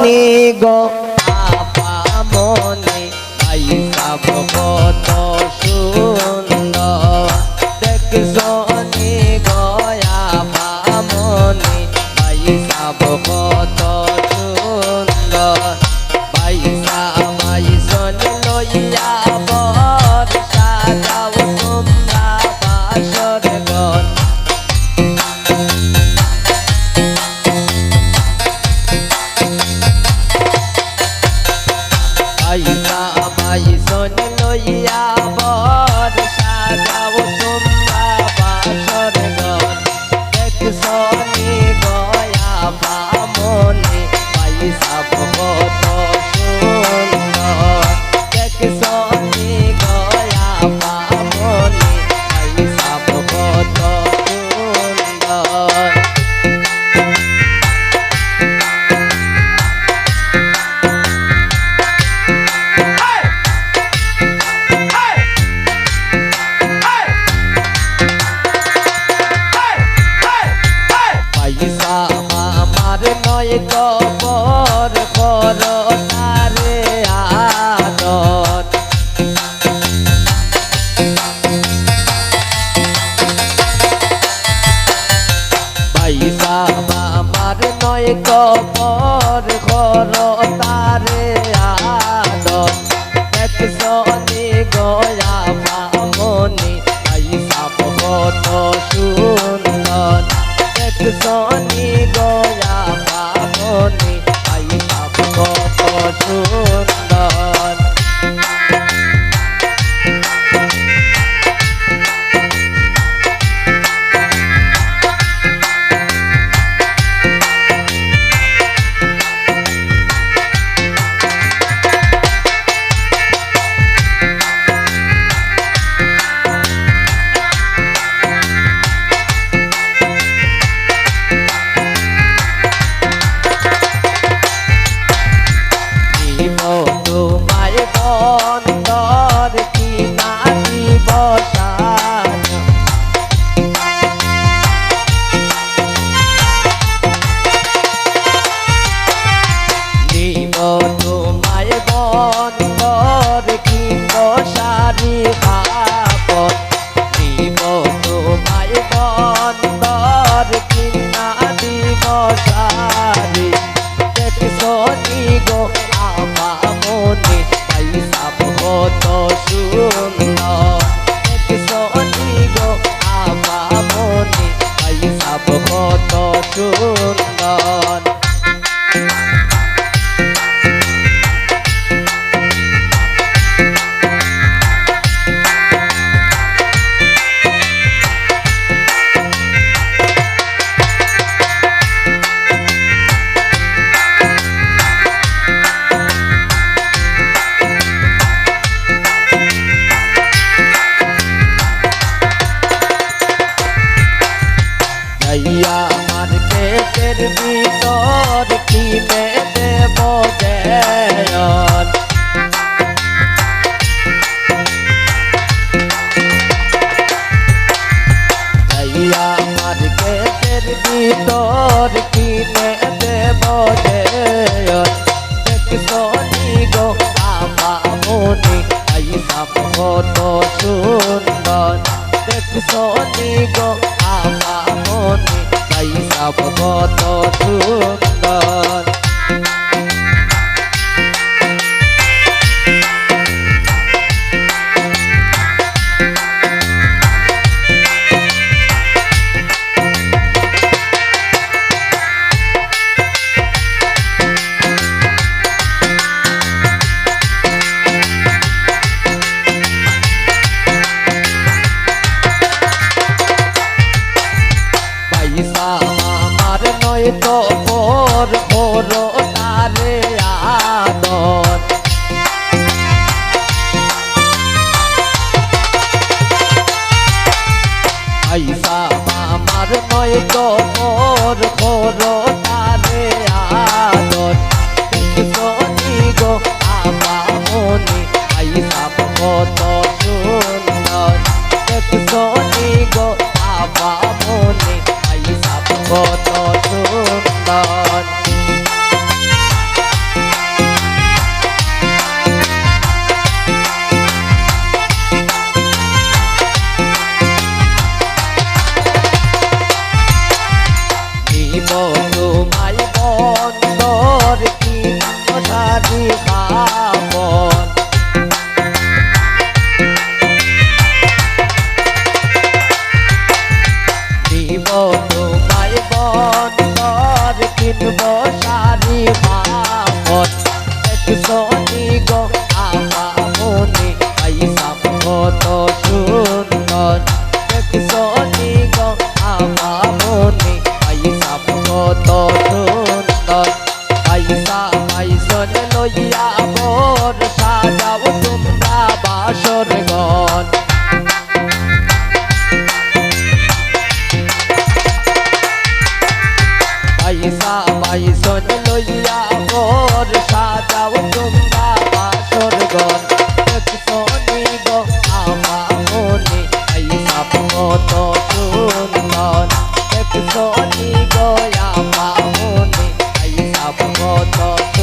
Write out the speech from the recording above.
Sony গো আপামনি আইসা কত সুন্দর দেখছনি গো আপামনি আইসা কত সুন্দর পয়সা মাইসন লইয়া বর সাজাও তোমরা বাসর ঘর পয়সা মাইসন লইয়া বর সাজাও তোমরা বাসর ঘর দেখছনি গয়া বামনি পয়সা কত সুন্দর দেখছনি গয়া বামনি পয়সা কত সুন্দর পয়সা আমার নয় কবর কর তারে আদর পয়সা আমার নয় কবর কর তারে আদর দেখছনি গয়া বামনি পয়সা কত সুন্দর দেখছনি গয়া বামনি পয়সা কত সুন্দর তোমায় বন্দর কি না দিবসান নিব তোমায় বন্দর কি বসারি খাপন নিব তোমায় বন্দর কি না দিবসারি দেখছনি গো আপামনি পয়সা কত সুন্দর দেখছনি গো আপামনি পয়সা কত সুন্দর মার্কেটের ভিতর কিনে দেব দেয়ন মার্কেটের ভিতর কিনে দেব দেয়ন দেখছনি গো আপামনি পয়সা কত সুন্দর দেখছনি গো আপামনি পয়সা কত সুন্দর লইয়া ঘর সাজাও তোমরা বাসর ঘর পয়সা পয়সন লইয়া ঘর সাজাও তোমরা বাসর ঘর দেখছনি গো আমার মনে পয়সা কত সুন্দর দেখছনি গো আমার মনে পয়সা কত